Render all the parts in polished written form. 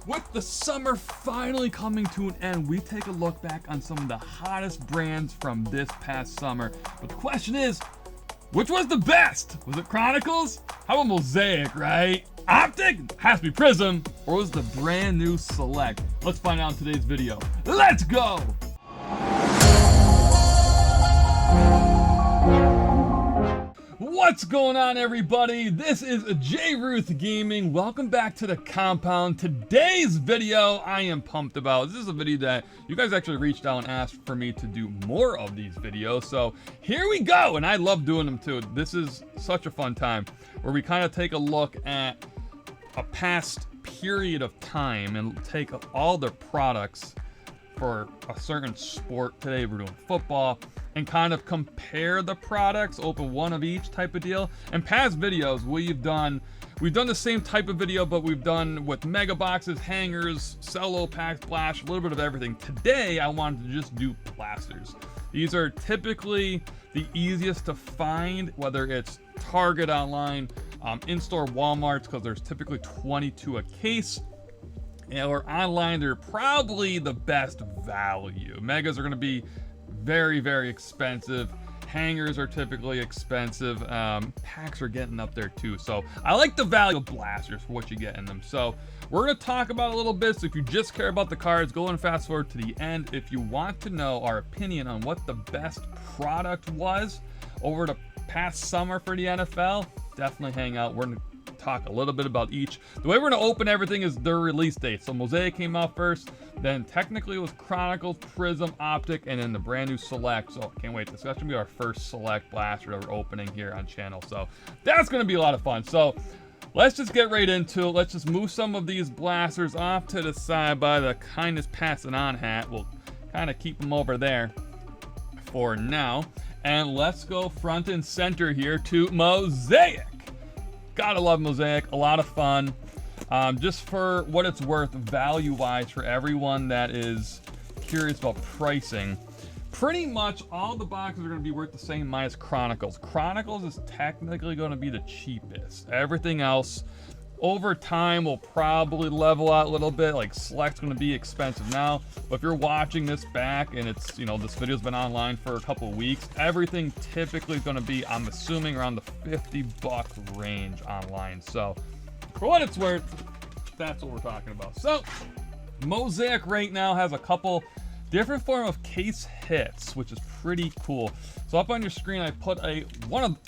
With the summer finally coming to an end, we take a look back on some of the hottest brands from this past summer. But the question is, which was the best? Was it Chronicles? How about Mosaic, right? Optic? Has to be Prizm. Or was the brand new Select? Let's find out in today's video. Let's go! What's going on, everybody? This is J Ruth Gaming. Welcome back to the compound. Today's video I am pumped about. This is a video that you guys actually reached out and asked for me to do more of these videos. So here we go, and I love doing them too. This is such a fun time where we kind of take a look at a past period of time and take all their products for a certain sport. Today we're doing football, and kind of compare the products, open one of each type of deal. In past videos, we've done the same type of video, but we've done with mega boxes, hangers, cello packs, flash, a little bit of everything. Today, I wanted to just do blasters. These are typically the easiest to find, whether it's Target online, in-store Walmarts, because there's typically 22 a case. Or online, they're probably the best value. Megas are going to be very, very expensive. Hangers are typically expensive. Packs are getting up there too. So I like the value of blasters for what you get in them. So we're going to talk about a little bit. So if you just care about the cards, go and fast forward to the end. If you want to know our opinion on what the best product was over the past summer for the NFL, definitely hang out. We're going to talk a little bit about each. The way we're going to open everything is their release date. So Mosaic came out first, then technically it was Chronicles, Prizm, Optic, and then the brand new Select. So can't wait. This is going to be our first Select blaster that we're opening here on channel. So that's going to be a lot of fun. So let's just get right into it. Let's just move some of these blasters off to the side by the kindness passing on hat. We'll kind of keep them over there for now. And let's go front and center here to Mosaic. Gotta love Mosaic, a lot of fun. Just for what it's worth, value-wise, for everyone that is curious about pricing, pretty much all the boxes are going to be worth the same minus Chronicles. Chronicles is technically going to be the cheapest. Everything else, over time, will probably level out a little bit. Like Select's going to be expensive now, but if you're watching this back and it's, you know, this video's been online for a couple of weeks, everything typically is going to be, I'm assuming, around the $50 range online. So for what it's worth, that's what we're talking about. So Mosaic right now has a couple different form of case hits, which is pretty cool. So up on your screen, I put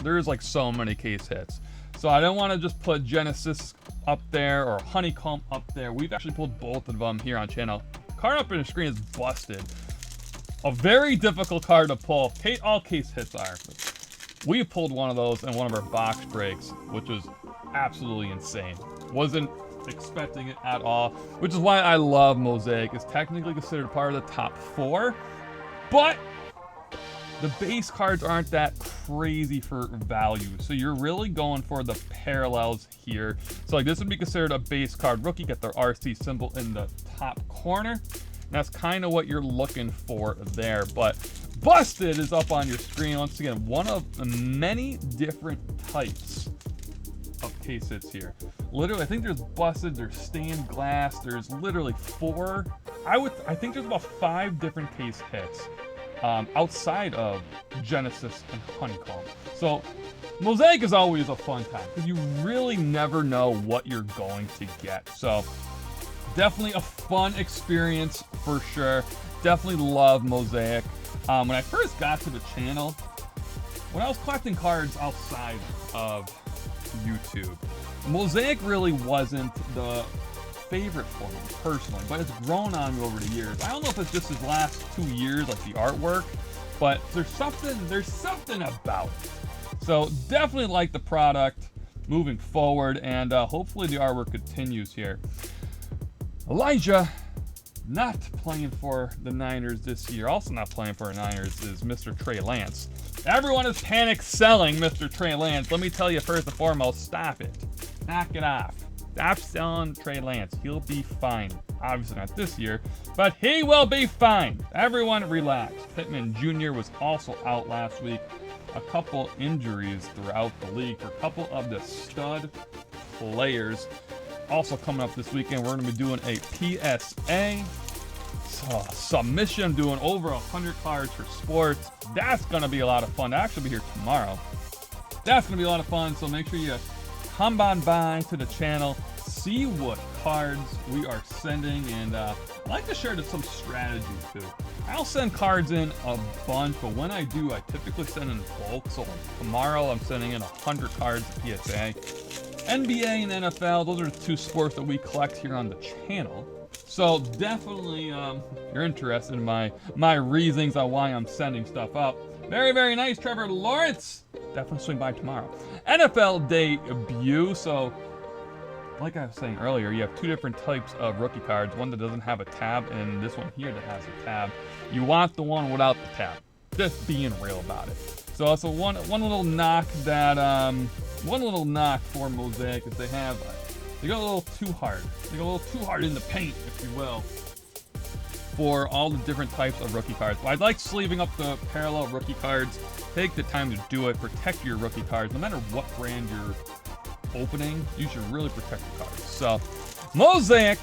there's like so many case hits. So I don't want to just put Genesis up there or Honeycomb up there. We've actually pulled both of them here on channel. Card up on the screen is busted. A very difficult card to pull. All case hits are. We pulled one of those in one of our box breaks, which was absolutely insane. Wasn't expecting it at all, which is why I love Mosaic. It's technically considered part of the top 4, but the base cards aren't that crazy for value, so you're really going for the parallels here. So like this would be considered a base card. Rookie, get their RC symbol in the top corner. That's kind of what you're looking for there. But busted is up on your screen. Once again, one of many different types of case hits here. Literally, I think there's busted, there's stained glass, there's literally 4. I think there's about 5 different case hits outside of Genesis and Honeycomb. So Mosaic is always a fun time because you really never know what you're going to get. So definitely a fun experience for sure. Definitely love Mosaic. When I first got to the channel, when I was collecting cards outside of YouTube, Mosaic really wasn't the favorite for me personally, but it's grown on me over the years. I don't know if it's just his last 2 years, like the artwork, but there's something about it. So definitely like the product moving forward, and hopefully the artwork continues here. Elijah, not playing for the Niners this year. Also not playing for the Niners is Mr. Trey Lance. Everyone is panic selling Mr. Trey Lance. Let me tell you first and foremost, stop it. Knock it off. Stop selling Trey Lance. He'll be fine. Obviously not this year, but he will be fine. Everyone relax. Pittman Jr. was also out last week. A couple injuries throughout the league for a couple of the stud players. Also coming up this weekend, we're going to be doing a PSA submission. I'm doing over 100 cards for sports. That's going to be a lot of fun. I'll actually be here tomorrow. That's going to be a lot of fun, so make sure you come on by to the channel, see what cards we are sending, and I like to share some strategy too. I'll send cards in a bunch, but when I do, I typically send in bulk. So like tomorrow, I'm sending in 100 cards PSA. NBA and NFL, those are the two sports that we collect here on the channel. So definitely, if you're interested in my reasonings on why I'm sending stuff up. Very, very nice, Trevor Lawrence. Definitely swing by tomorrow. NFL debut. So, like I was saying earlier, you have two different types of rookie cards. One that doesn't have a tab, and this one here that has a tab. You want the one without the tab. Just being real about it. So, also one little knock that one little knock for Mosaic is they go a little too hard. They go a little too hard in the paint, if you will, for all the different types of rookie cards. But I'd like sleeving up the parallel rookie cards. Take the time to do it. Protect your rookie cards. No matter what brand you're opening, you should really protect the cards. So, Mosaic,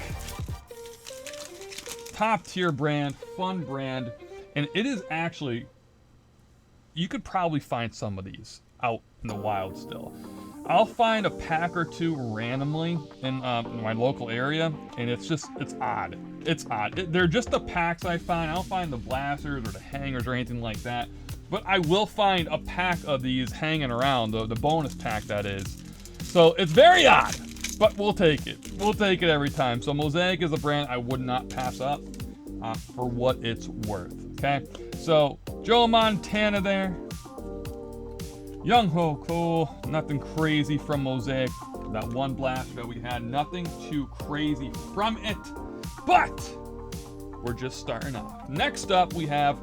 top tier brand, fun brand, and it is actually, you could probably find some of these out in the wild still. I'll find a pack or two randomly in my local area, and it's odd. It's odd. They're just the packs I find. I don't find the blasters or the hangers or anything like that. But I will find a pack of these hanging around, the bonus pack that is. So it's very odd, but we'll take it. We'll take it every time. So Mosaic is a brand I would not pass up for what it's worth, okay? So Joe Montana there. Young Ho, cool. Nothing crazy from Mosaic. That one blaster that we had, nothing too crazy from it. But we're just starting off. Next up, we have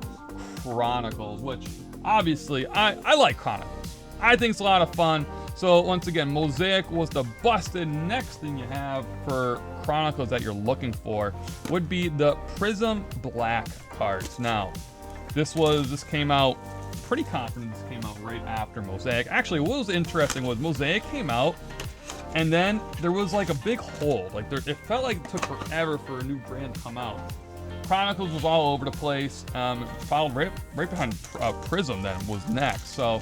Chronicles, which obviously I like Chronicles. I think it's a lot of fun. So once again, Mosaic was the busted. Next thing you have for Chronicles that you're looking for would be the Prizm Black cards. Now, this came out. Pretty confident this came out right after Mosaic. Actually, what was interesting was Mosaic came out, and then there was like a big hole. Like it felt like it took forever for a new brand to come out. Chronicles was all over the place. Followed right behind Prizm then was next. So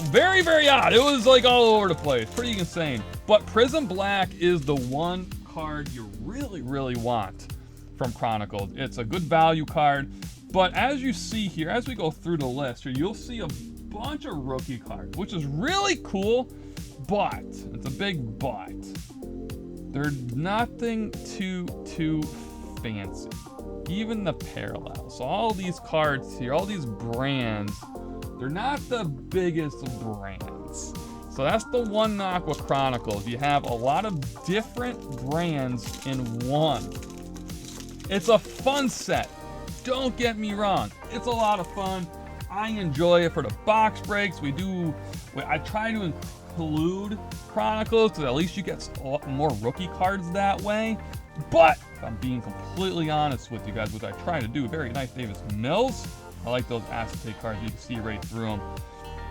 very, very odd. It was like all over the place. Pretty insane. But Prizm Black is the one card you really, really want from Chronicles. It's a good value card. But as you see here, as we go through the list here, you'll see a bunch of rookie cards, which is really cool, but, it's a big but, they're nothing too fancy. Even the parallels. So all these cards here, all these brands, they're not the biggest brands. So that's the one knock with Chronicles. You have a lot of different brands in one. It's a fun set. Don't get me wrong, it's a lot of fun. I enjoy it for the box breaks. I try to include Chronicles because at least you get more rookie cards that way. But if I'm being completely honest with you guys, which I try to do, very nice Davis Mills. I like those acetate cards. You can see right through them.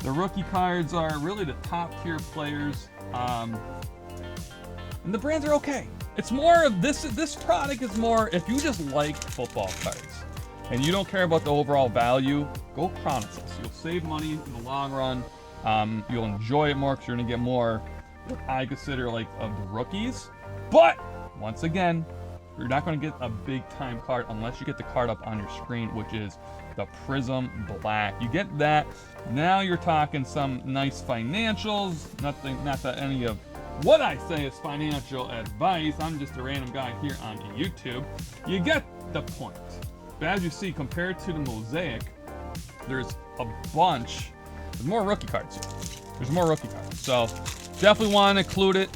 The rookie cards are really the top tier players, and the brands are okay. It's more of this product is more if you just like football cards and you don't care about the overall value, go Chronicles. You'll save money in the long run. You'll enjoy it more because you're gonna get more what I consider like of the rookies. But once again, you're not gonna get a big time card unless you get the card up on your screen, which is the Prizm Black. You get that, now you're talking some nice financials. Not that any of what I say is financial advice. I'm just a random guy here on YouTube. You get the point. But as you see, compared to the Mosaic, there's more rookie cards. There's more rookie cards. So definitely want to include it.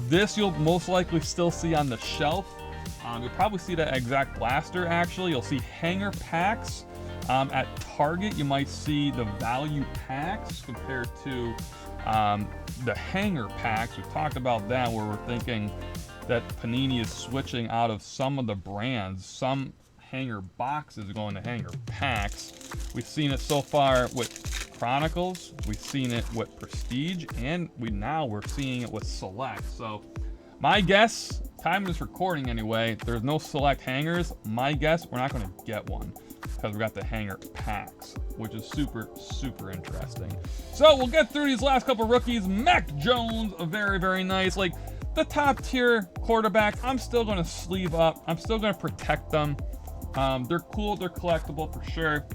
This you'll most likely still see on the shelf. You'll probably see that exact blaster actually. You'll see hanger packs. At Target, you might see the value packs compared to the hanger packs. We've talked about that where we're thinking that Panini is switching out of some of the brands. Some hanger boxes going to hanger packs. We've seen it so far with Chronicles. We've seen it with Prestige, and we're seeing it with Select. So My guess, time of this recording anyway, there's no select hangers. My guess, we're not going to get one because we got the hanger packs, which is super, super interesting. So we'll get through these last couple rookies. Mac Jones, very, very nice. Like the top tier quarterbacks, I'm still going to sleeve up. I'm still going to protect them. They're cool. They're collectible for sure.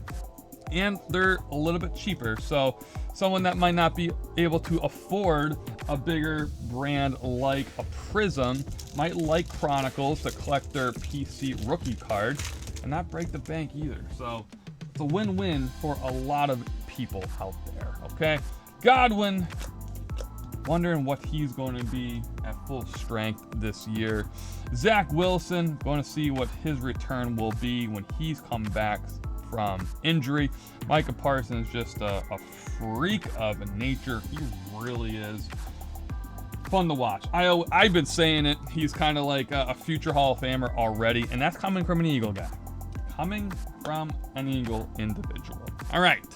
And they're a little bit cheaper. So someone that might not be able to afford a bigger brand like a Prizm might like Chronicles to collect their PC rookie cards and not break the bank either. So it's a win-win for a lot of people out there, okay? Godwin, wondering what he's going to be at full strength this year. Zach Wilson, going to see what his return will be when he's come back from injury. Micah Parsons, just a freak of nature. He really is fun to watch. I've been saying it. He's kind of like a future Hall of Famer already, and that's coming from an Eagle guy. Coming from an Eagle individual. All right,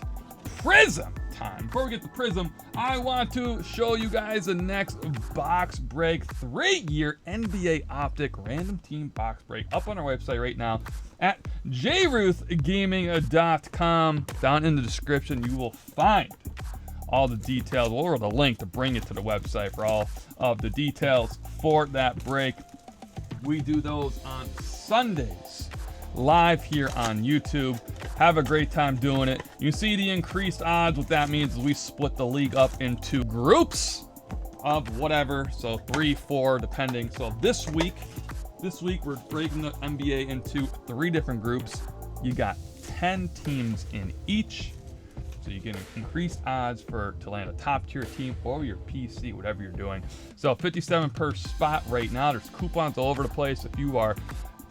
Prizm time. Before we get to Prizm, I want to show you guys the next box break, 3-year NBA Optic random team box break up on our website right now at jruthgaming.com. Down in the description, you will find all the details or the link to bring it to the website for all of the details for that break. We do those on Sundays live here on YouTube. Have a great time doing it. You see the increased odds. What that means is we split the league up into groups of whatever, so 3, 4 depending. So this week we're breaking the NBA into 3 different groups. You got 10 teams in each, so you get increased odds to land a top tier team or your PC, whatever you're doing. So 57 per spot right now. There's coupons all over the place. If you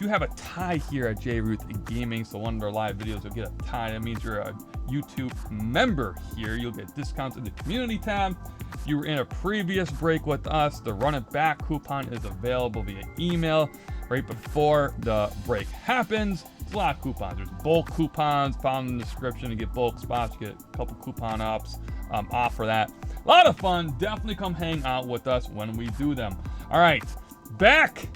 have a tie here at JRuth Gaming, so one of our live videos will get a tie. That means you're a YouTube member here. You'll get discounts in the community tab. If you were in a previous break with us, the Run It Back coupon is available via email right before the break happens. There's a lot of coupons. There's bulk coupons found in the description. You get bulk spots, you get a couple coupon off for that. A lot of fun. Definitely come hang out with us when we do them. All right, back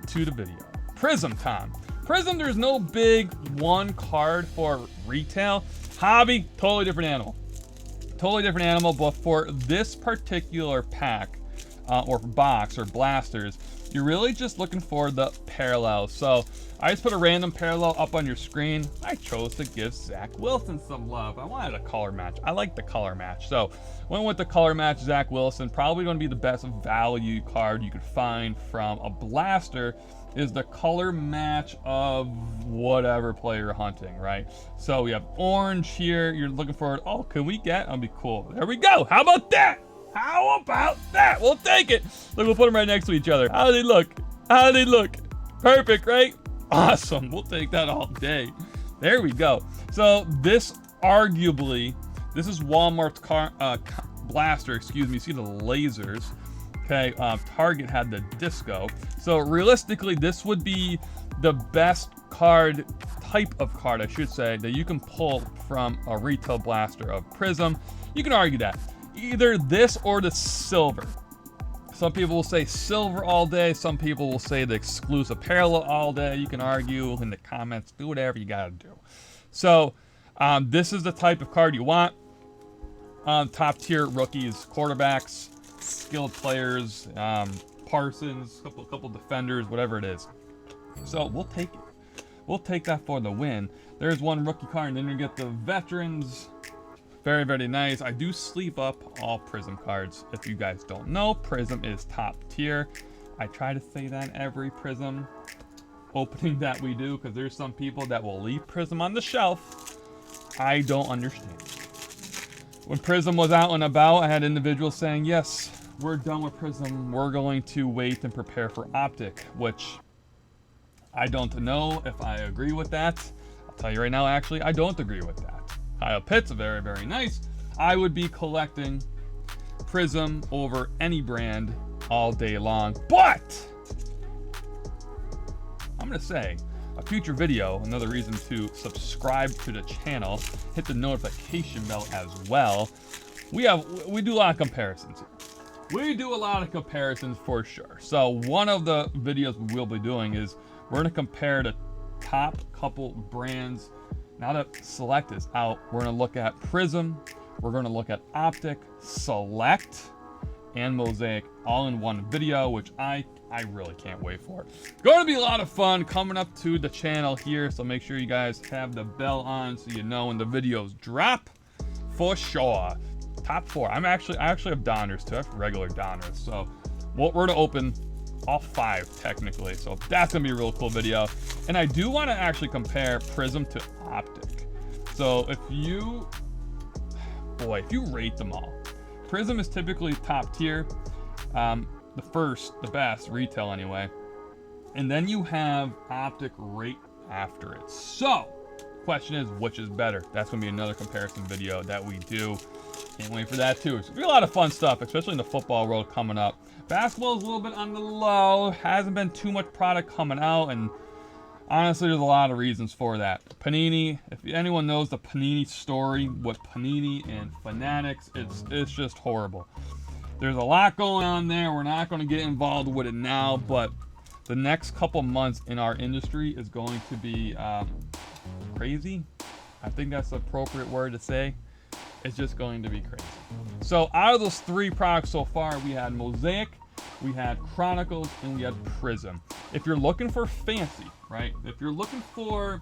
to the video. Prizm time. Prizm, there's no big one card for retail. Hobby, totally different animal. Totally different animal, but for this particular pack or box or blasters, you're really just looking for the parallels. So I just put a random parallel up on your screen. I chose to give Zach Wilson some love. I wanted a color match. I like the color match. So went with the color match. Zach Wilson, probably going to be the best value card you could find from a blaster is the color match of whatever player you're hunting, right? So we have orange here. You're looking for, oh, can we get? That'll be cool. There we go. How about that? How about that? We'll take it. Look, we'll put them right next to each other. How do they look? How do they look? Perfect, right? Awesome. We'll take that all day. There we go. So this arguably, this is Walmart's blaster, excuse me. You see the lasers. Okay, Target had the disco. So realistically, this would be the best type of card, I should say, that you can pull from a retail blaster of Prizm. You can argue that. Either this or the silver. Some people will say silver all day. Some people will say the exclusive parallel all day. You can argue in the comments. Do whatever you gotta do. So this is the type of card you want. Top tier rookies, quarterbacks, skilled players, Parsons, couple defenders, whatever it is. So we'll take it. We'll take that for the win. There's one rookie card, and then you get the veterans. Very, very nice. I do sleeve up all Prizm cards. If you guys don't know, Prizm is top tier. I try to say that every Prizm opening that we do, because there's some people that will leave Prizm on the shelf. I don't understand. When Prizm was out and about, I had individuals saying, yes, we're done with Prizm. We're going to wait and prepare for Optic, which I don't know if I agree with that. I'll tell you right now, actually, I don't agree with that. Kyle Pitts, very, very nice. I would be collecting Prizm over any brand all day long, but I'm going to say a future video, another reason to subscribe to the channel, hit the notification bell as well. We do a lot of comparisons. we do a lot of comparisons for sure. So one of the videos we'll be doing is we're going to compare the top couple brands. Now that Select is out, we're going to look at Prizm, we're going to look at Optic, Select, and Mosaic all in one video, which I really can't wait for. Going to be a lot of fun coming up to the channel here, so make sure you guys have the bell on so you know when the videos drop for sure. Top 4. I actually have Donners too. I have regular Donners, so we're going to open all 5 technically, so that's gonna be a real cool video. And I do want to actually compare Prizm to Optic. So if you rate them all, Prizm is typically top tier, the best retail anyway, and then you have Optic right after it. So question is, which is better? That's gonna be another comparison video that we do. Can't wait for that too. It's gonna be a lot of fun stuff, especially in the football world coming up. Basketball is a little bit on the low. Hasn't been too much product coming out, and honestly, there's a lot of reasons for that. Panini, if anyone knows the Panini story with Panini and Fanatics, it's just horrible. There's a lot going on there. We're not going to get involved with it now, but the next couple months in our industry is going to be crazy. I think that's the appropriate word to say. It's just going to be crazy. So out of those 3 products so far, we had Mosaic, we had Chronicles, and we had Prizm. If you're looking for fancy, right? If you're looking for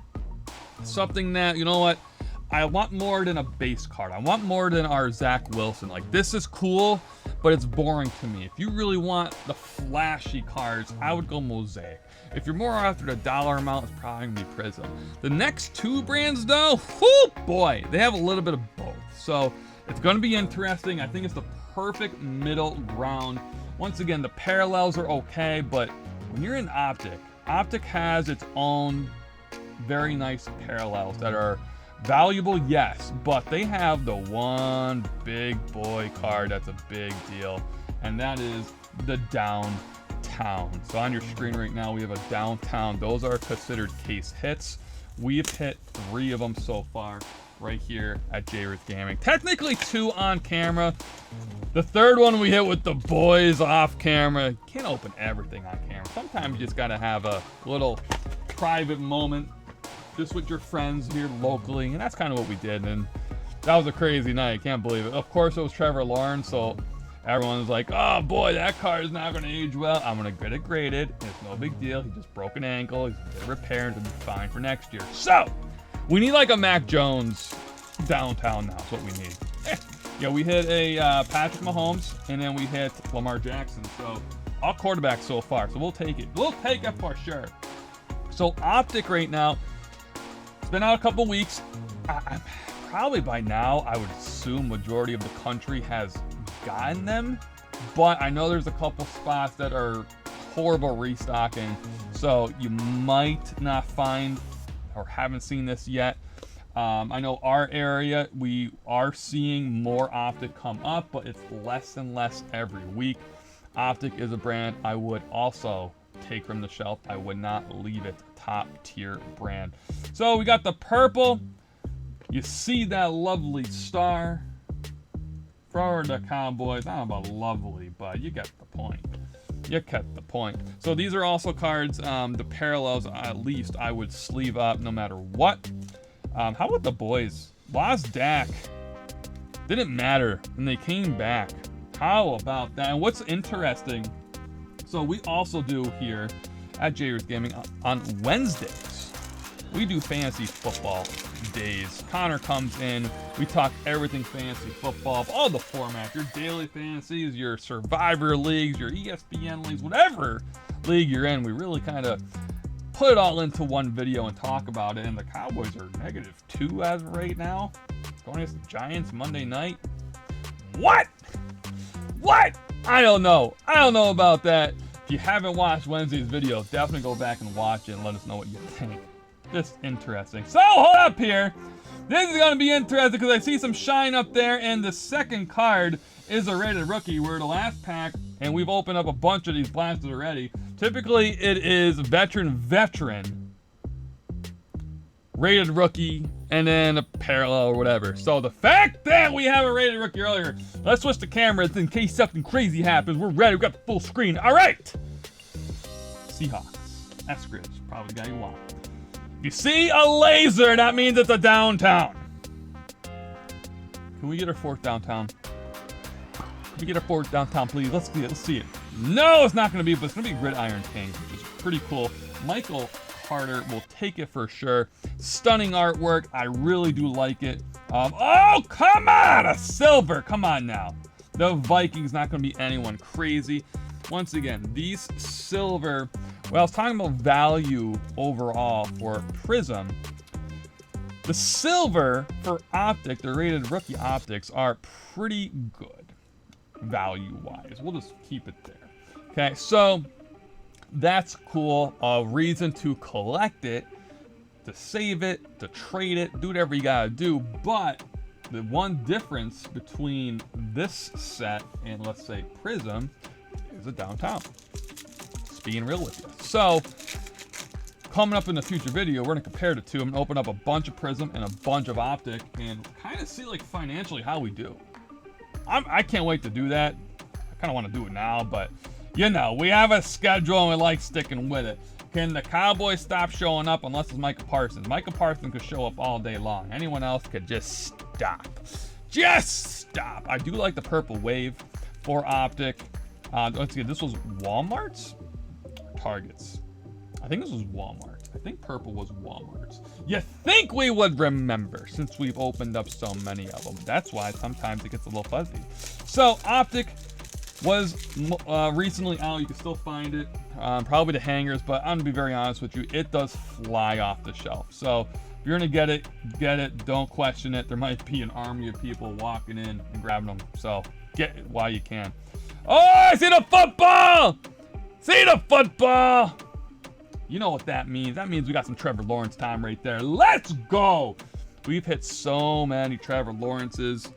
something that, you know what, I want more than a base card. I want more than our Zach Wilson. Like, this is cool, but it's boring to me. If you really want the flashy cards, I would go Mosaic. If you're more after the dollar amount, it's probably gonna be Prizm. The next 2 brands though, whoo boy, they have a little bit of both. So it's gonna be interesting. I think it's the perfect middle ground. Once again, the parallels are okay, but when you're in Optic, Optic has its own very nice parallels that are valuable, yes, but they have the one big boy card that's a big deal, and that is the Downtown. So on your screen right now, we have a Downtown. Those are considered case hits. We've hit 3 of them so far right here at J-Ruth Gaming. Technically 2 on camera. The 3rd one we hit with the boys off camera. You can't open everything on camera. Sometimes you just gotta have a little private moment just with your friends here locally, and that's kind of what we did, and that was a crazy night. Can't believe it. Of course, it was Trevor Lawrence, so everyone's like, oh boy, that car is not going to age well. I'm going to get it graded. It's no big deal. He just broke an ankle. He's going to repair and it'll be fine for next year. So we need like a Mac Jones Downtown now. That's what we need. Yeah, we hit a Patrick Mahomes, and then we hit Lamar Jackson. So all quarterbacks so far. So we'll take it. We'll take it for sure. So Optic right now, it's been out a couple weeks. Probably by now, I would assume majority of the country has gotten them, but I know there's a couple spots that are horrible restocking, so you might not find or haven't seen this yet. I know our area, we are seeing more Optic come up, but it's less and less every week. Optic is a brand I would also take from the shelf. I would not leave it top tier brand. So we got the purple. You see that lovely star for the Cowboys. I don't know about lovely, but you get the point. You get the point. So these are also cards, the parallels, at least I would sleeve up no matter what. How about the boys? Lost Dak. Didn't matter, and they came back. How about that? And what's interesting, so we also do here at J-Ruth Gaming on Wednesdays, we do fantasy football days. Connor comes in, we talk everything fantasy football, all the formats, your daily fantasies, your survivor leagues, your ESPN leagues, whatever league you're in, we really kind of put it all into one video and talk about it. And the Cowboys are -2 as of right now, going against the Giants Monday night. What? I don't know about that. If you haven't watched Wednesday's video, definitely go back and watch it and let us know what you think. Just interesting. So hold up here. This is going to be interesting because I see some shine up there, and the second card is a rated rookie. We're the last pack, and we've opened up a bunch of these blasters already. Typically, it is veteran. rated rookie, and then a parallel or whatever. So the fact that we have a rated rookie earlier, let's switch the cameras in case something crazy happens. We're ready. We've got the full screen. All right. Seahawks. Eskridge, probably the guy you want. If you see a laser, that means it's a downtown. Can we get our fourth downtown? Can we get our fourth downtown, please? Let's see it. Let's see it. No, it's not going to be, but it's going to be Gridiron King, which is pretty cool. Michael Carter will take it for sure. Stunning artwork. I really do like it. Oh, come on! A silver. Come on now. The Vikings, not going to be anyone crazy. Once again, these silver... Well, I was talking about value overall for Prizm. The silver for Optic, the rated rookie optics, are pretty good value-wise. We'll just keep it there. Okay, so that's cool. A reason to collect it, to save it, to trade it, do whatever you gotta do. But the one difference between this set and, let's say, Prizm is a downtown. Just being real with you. So, coming up in the future video, we're gonna compare the two. I'm gonna open up a bunch of Prizm and a bunch of Optic and kind of see, like, financially how we do. I can't wait to do that. I kind of want to do it now, but you know, we have a schedule and we like sticking with it. Can the Cowboys stop showing up unless it's Micah Parsons? Micah Parsons could show up all day long. Anyone else could just stop. Just stop. I do like the purple wave for Optic. Let's see, this was Walmart's? Targets. I think this was Walmart. I think purple was Walmart's. You think we would remember since we've opened up so many of them. That's why sometimes it gets a little fuzzy. So Optic was recently out. You can still find it. Probably the hangers, but I'm gonna be very honest with you. It does fly off the shelf. So if you're gonna get it, get it. Don't question it. There might be an army of people walking in and grabbing them. So get it while you can. Oh, I see the football! See the football! You know what that means. That means we got some Trevor Lawrence time right there. Let's go! We've hit so many Trevor Lawrences.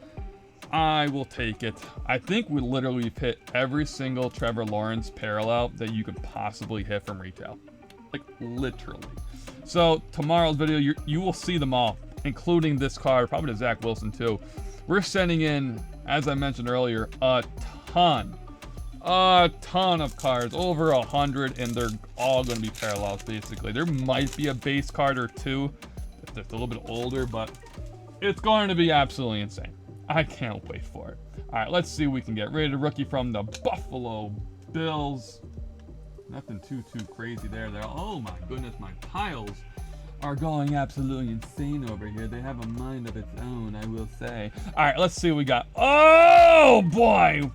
I will take it. I think we literally hit every single Trevor Lawrence parallel that you could possibly hit from retail. Like, literally. So, tomorrow's video, you will see them all, including this card, probably the Zach Wilson too. We're sending in, as I mentioned earlier, a ton of cards, over 100, and they're all going to be parallels, basically. There might be a base card or two if they're a little bit older, but it's going to be absolutely insane. I can't wait for it. All right, let's see what we can get. Rated rookie from the Buffalo Bills. Nothing too crazy there. Oh my goodness, my piles are going absolutely insane over here. They have a mind of its own, I will say. All right, let's see what we got. Oh boy!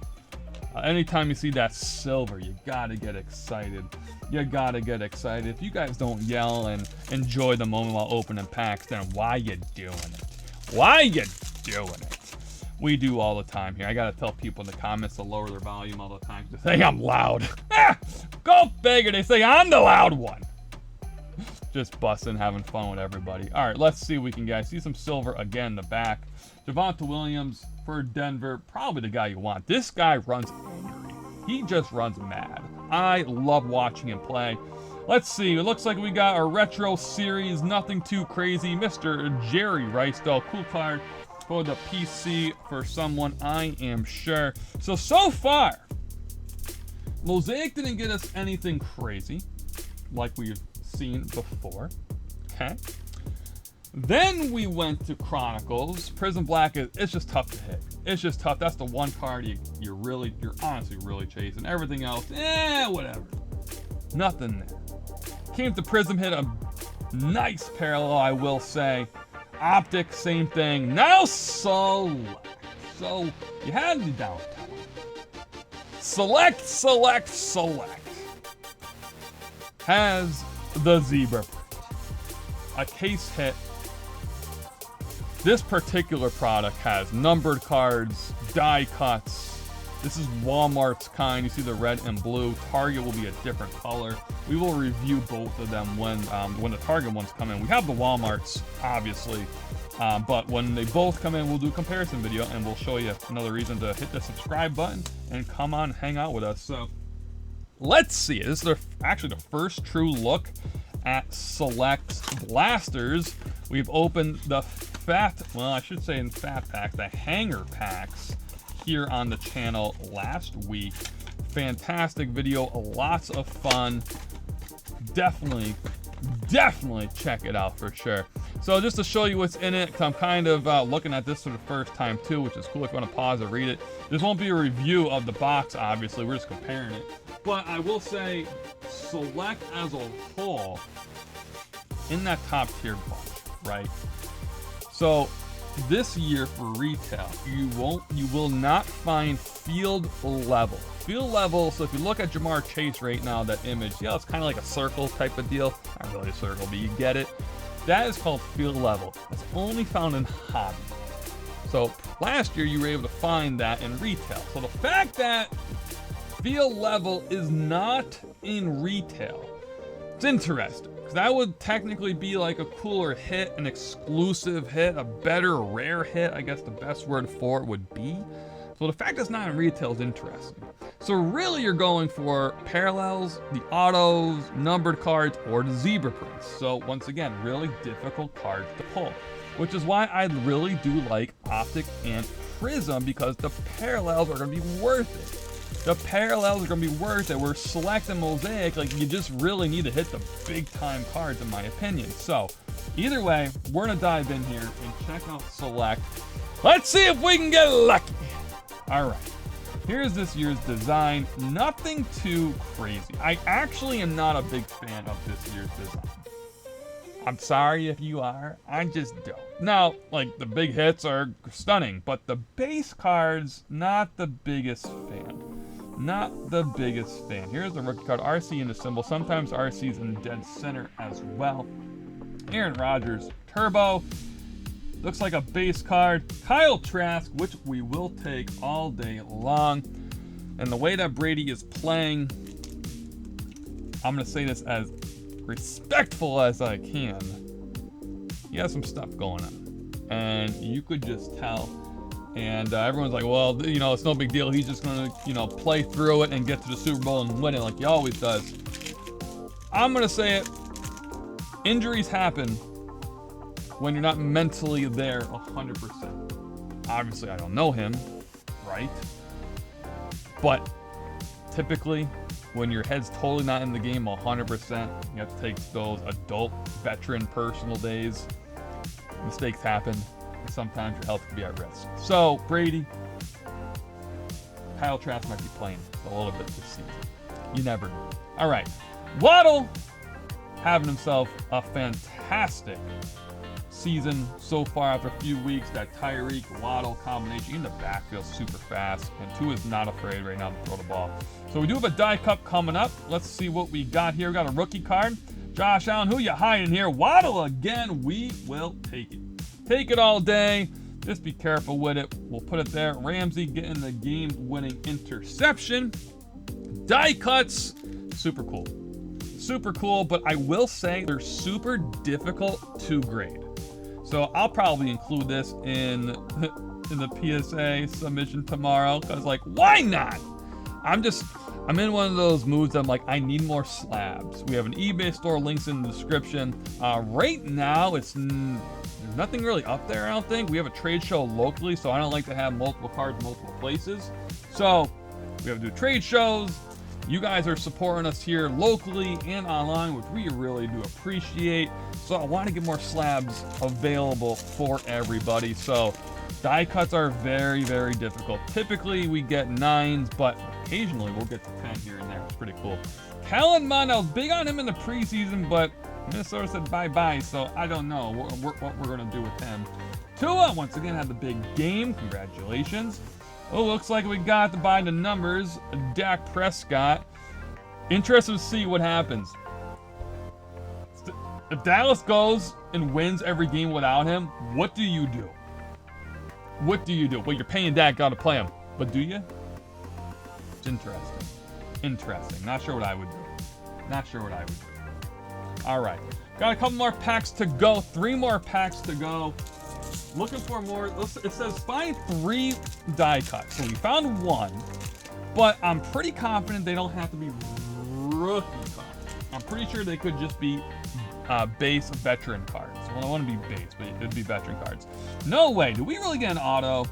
Anytime you see that silver, you gotta get excited. You gotta get excited. If you guys don't yell and enjoy the moment while opening packs, then why you doing it? Why you doing it? We do all the time here. I gotta tell people in the comments to lower their volume all the time. They say I'm loud. Go figure. They say I'm the loud one. Just busting, having fun with everybody. All right, let's see what we can get. I see some silver again in the back. Javonte Williams for Denver, probably the guy you want. This guy runs angry. He just runs mad. I love watching him play. Let's see. It looks like we got a retro series. Nothing too crazy. Mr. Jerry Rice, though. Cool card for the PC for someone, I am sure. So far, Mosaic didn't get us anything crazy like we've seen before. Okay. Then we went to Chronicles. Prizm Black it's just tough to hit. It's just tough. That's the one card you're honestly really chasing. Everything else, whatever. Nothing there. Came to Prizm, hit a nice parallel, I will say. Optic, same thing. Now Select. So you had the downtown. Select has the zebra print. A case hit. This particular product has numbered cards, die cuts. This is Walmart's kind. You see the red and blue. Target will be a different color. We will review both of them when the Target ones come in. We have the Walmart's, obviously, but when they both come in, we'll do a comparison video, and we'll show you another reason to hit the subscribe button and come on, hang out with us. So let's see. This is actually the first true look at Select Blasters. We've opened the well, I should say in fat pack, the hanger packs here on the channel last week. Fantastic video, lots of fun. Definitely check it out for sure. So just to show you what's in it, 'cause I'm kind of looking at this for the first time too, which is cool if you want to pause and read it. This won't be a review of the box, obviously, we're just comparing it. But I will say, Select as a whole, in that top tier bunch, right? So this year for retail, you will not find field level. Field level, so if you look at Jamar Chase right now, that image, yeah, it's kind of like a circle type of deal. Not really a circle, but you get it. That is called field level. It's only found in hobby. So last year you were able to find that in retail. So the fact that field level is not in retail, it's interesting. Because that would technically be like a cooler hit, an exclusive hit, a better rare hit, I guess the best word for it would be. So the fact it's not in retail is interesting. So really you're going for parallels, the autos, numbered cards, or the zebra prints. So once again, really difficult cards to pull, which is why I really do like Optic and Prizm, because the parallels are going to be worth it. The parallels are going to be worth it. We're selecting Mosaic, like you just really need to hit the big time cards in my opinion. So either way, we're going to dive in here and check out Select. Let's see if we can get lucky. All right. Here's this year's design. Nothing too crazy. I actually am not a big fan of this year's design. I'm sorry if you are. I just don't. Now, like, the big hits are stunning, but the base cards, not the biggest fan. Not the biggest fan. Here's the rookie card. RC in the symbol. Sometimes RC's in dead center as well. Aaron Rodgers, Turbo. Looks like a base card. Kyle Trask, which we will take all day long. And the way that Brady is playing, I'm going to say this as respectful as I can. He has some stuff going on. And you could just tell. And everyone's like, well, you know, it's no big deal. He's just going to, you know, play through it and get to the Super Bowl and win it like he always does. I'm going to say it. Injuries happen when you're not mentally there 100%. Obviously, I don't know him, right? But typically, when your head's totally not in the game 100%, you have to take those adult, veteran, personal days. Mistakes happen, and sometimes your health can be at risk. So, Brady, Kyle Trask might be playing a little bit this season. You never know. All right, Waddle having himself a fantastic season so far after a few weeks. That Tyreek Waddle combination in the backfield super fast, and Tua is not afraid right now to throw the ball. So we do have a die cup coming up. Let's see what we got here. We got a rookie card. Josh Allen, who you hiding here? Waddle again. We will take it. Take it all day. Just be careful with it. We'll put it there. Ramsey getting the game-winning interception. Die cuts. Super cool. Super cool, but I will say they're super difficult to grade. So I'll probably include this in the PSA submission tomorrow, because like, why not? I'm in one of those moods. I'm like, I need more slabs. We have an eBay store, links in the description. Right now, there's nothing really up there, I don't think. We have a trade show locally, so I don't like to have multiple cards multiple places. So we have to do trade shows. You guys are supporting us here locally and online, which we really do appreciate. So I want to get more slabs available for everybody. So die cuts are very, very difficult. Typically we get 9s, but occasionally we'll get to 10 here and there. It's pretty cool. Kellen Mond, I was big on him in the preseason, but Minnesota said bye-bye, so I don't know what we're going to do with him. Tua, once again, had the big game. Congratulations. Oh, looks like we got to buy the numbers. Dak Prescott. Interested to see what happens. If Dallas goes and wins every game without him, what do you do? What do you do? Well, you're paying Dak to play him, but do you? It's interesting. Interesting. Not sure what I would do. Not sure what I would do. All right. Got a couple more packs to go. 3 more packs to go. Looking for more. It says find 3 die cuts. So we found 1, but I'm pretty confident they don't have to be rookie cards. I'm pretty sure they could just be base veteran cards. Well, I want to be base, but it'd be veteran cards. No way. Did we really get an auto?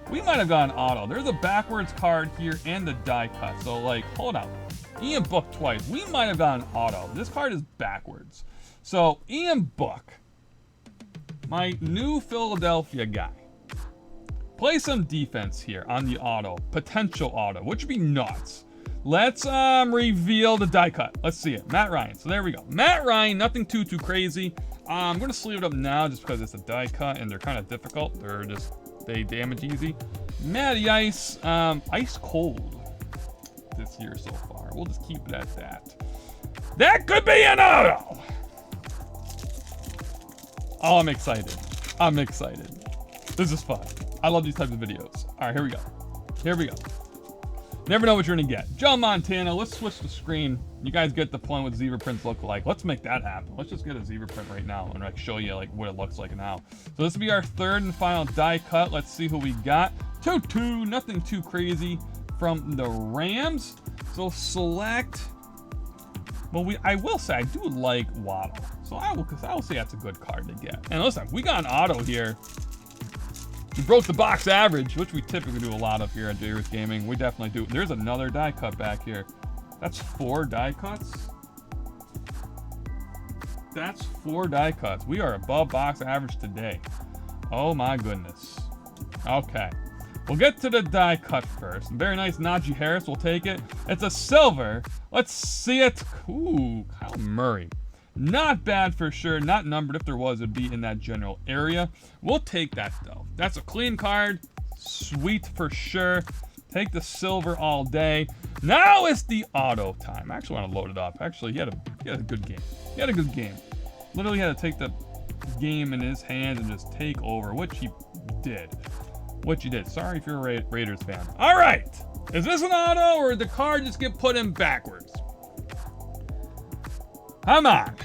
We might have got an auto. There's a backwards card here and the die cut. So, like, hold out. Ian Book twice. We might have got an auto. This card is backwards. So, Ian Book, my new Philadelphia guy. Play some defense here on the auto. Potential auto, which would be nuts. Let's reveal the die cut. Let's see it. Matt Ryan. So there we go. Matt Ryan, nothing too crazy. I'm going to sleeve it up now just because it's a die cut and they're kind of difficult. They damage easy. Matty Ice, ice cold this year so far. We'll just keep it at that. That could be an auto. Oh, I'm excited. I'm excited. This is fun. I love these types of videos. All right, here we go. Here we go. Never know what you're gonna get. Joe Montana, let's switch the screen. You guys get the point what zebra prints look like. Let's make that happen. Let's just get a zebra print right now and like show you like what it looks like now. So this will be our third and final die cut. Let's see who we got. 2-2, nothing too crazy from the Rams. So select, well, I will say I do like Waddle. So I will say that's a good card to get. And listen, we got an auto here. We broke the box average, which we typically do a lot of here at J-Ruth Gaming. We definitely do. There's another die cut back here. That's 4 die cuts. That's 4 die cuts. We are above box average today. Oh my goodness. Okay. We'll get to the die cut first. Very nice Najee Harris. We'll take it. It's a silver. Let's see it. Ooh, Kyle Murray. Not bad for sure. Not numbered. If there was, it'd be in that general area. We'll take that though. That's a clean card. Sweet for sure. Take the silver all day. Now it's the auto time. I actually want to load it up. Actually, he had a good game. He had a good game. Literally had to take the game in his hands and just take over, which he did. Sorry if you're a Raiders fan. All right. Is this an auto or did the card just get put in backwards? Come on.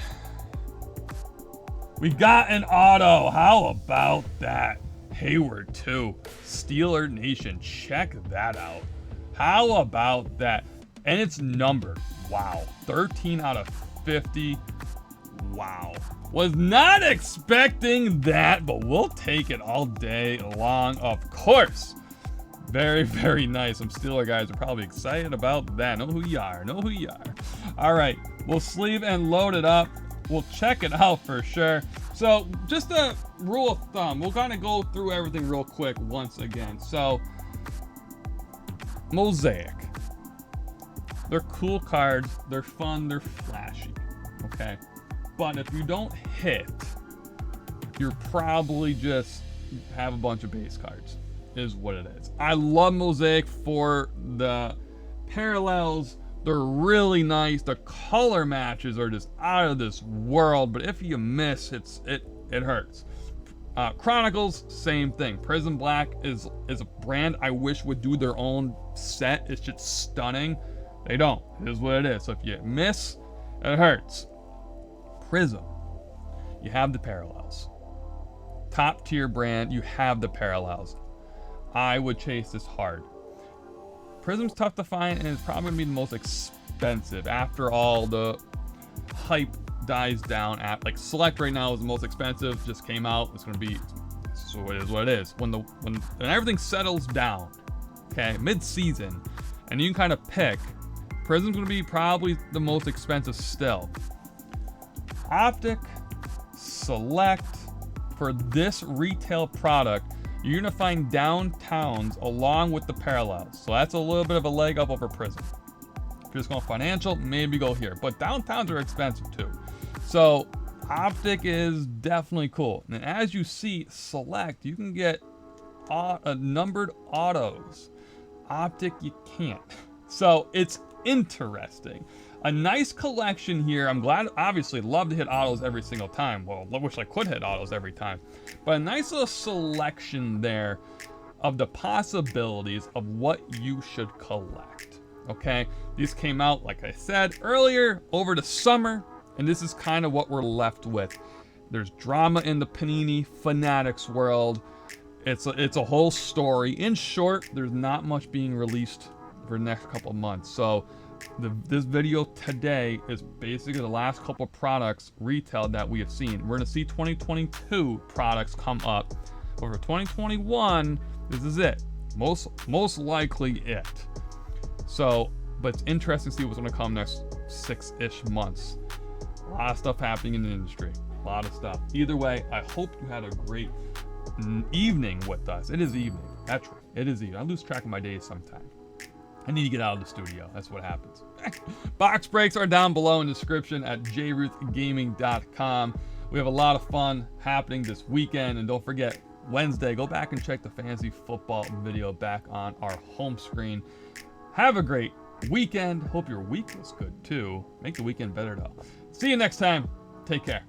We got an auto. How about that? Hayward 2. Steeler Nation. Check that out. How about that? And it's numbered. Wow. 13 out of 50. Wow. Was not expecting that, but we'll take it all day long, of course. Very, very nice. Some Steeler guys are probably excited about that. Know who you are. Know who you are. All right. We'll sleeve and load it up. We'll check it out for sure. So just a rule of thumb. We'll kind of go through everything real quick once again. So Mosaic. They're cool cards. They're fun. They're flashy. Okay. But if you don't hit, you're probably just have a bunch of base cards. Is what it is. I love Mosaic for the parallels. They're really nice. The color matches are just out of this world. But if you miss, it hurts. Chronicles, same thing. Prizm Black is a brand I wish would do their own set. It's just stunning. They don't. It is what it is. So if you miss, it hurts. Prizm, you have the parallels. Top tier brand, you have the parallels. I would chase this hard. Prizm's tough to find and it's probably gonna be the most expensive after all the hype dies down. At like Select right now is the most expensive, just came out. It's gonna be, so it is what it is. When everything settles down, okay, mid-season, and you can kind of pick, Prizm's gonna be probably the most expensive still. Optic, Select, for this retail product, you're gonna find downtowns along with the parallels. So that's a little bit of a leg up over Prizm. If you're just going financial, maybe go here. But downtowns are expensive too. So Optic is definitely cool. And as you see, Select, you can get numbered autos. Optic, you can't. So it's interesting. A nice collection here. I'm glad, obviously, love to hit autos every single time. Well, I wish I could hit autos every time. But a nice little selection there of the possibilities of what you should collect. Okay? These came out, like I said earlier, over the summer. And this is kind of what we're left with. There's drama in the Panini Fanatics world. It's a whole story. In short, there's not much being released for the next couple of months. So This video today is basically the last couple products retail that we have seen. We're going to see 2022 products come up. But for 2021, this is it. Most likely it. So, but it's interesting to see what's going to come next 6-ish months. A lot of stuff happening in the industry. A lot of stuff. Either way, I hope you had a great evening with us. It is evening. That's right. It is evening. I lose track of my days sometimes. I need to get out of the studio. That's what happens. Box breaks are down below in the description at jruthgaming.com. We have a lot of fun happening this weekend. And don't forget, Wednesday, go back and check the fantasy football video back on our home screen. Have a great weekend. Hope your week was good too. Make the weekend better though. See you next time. Take care.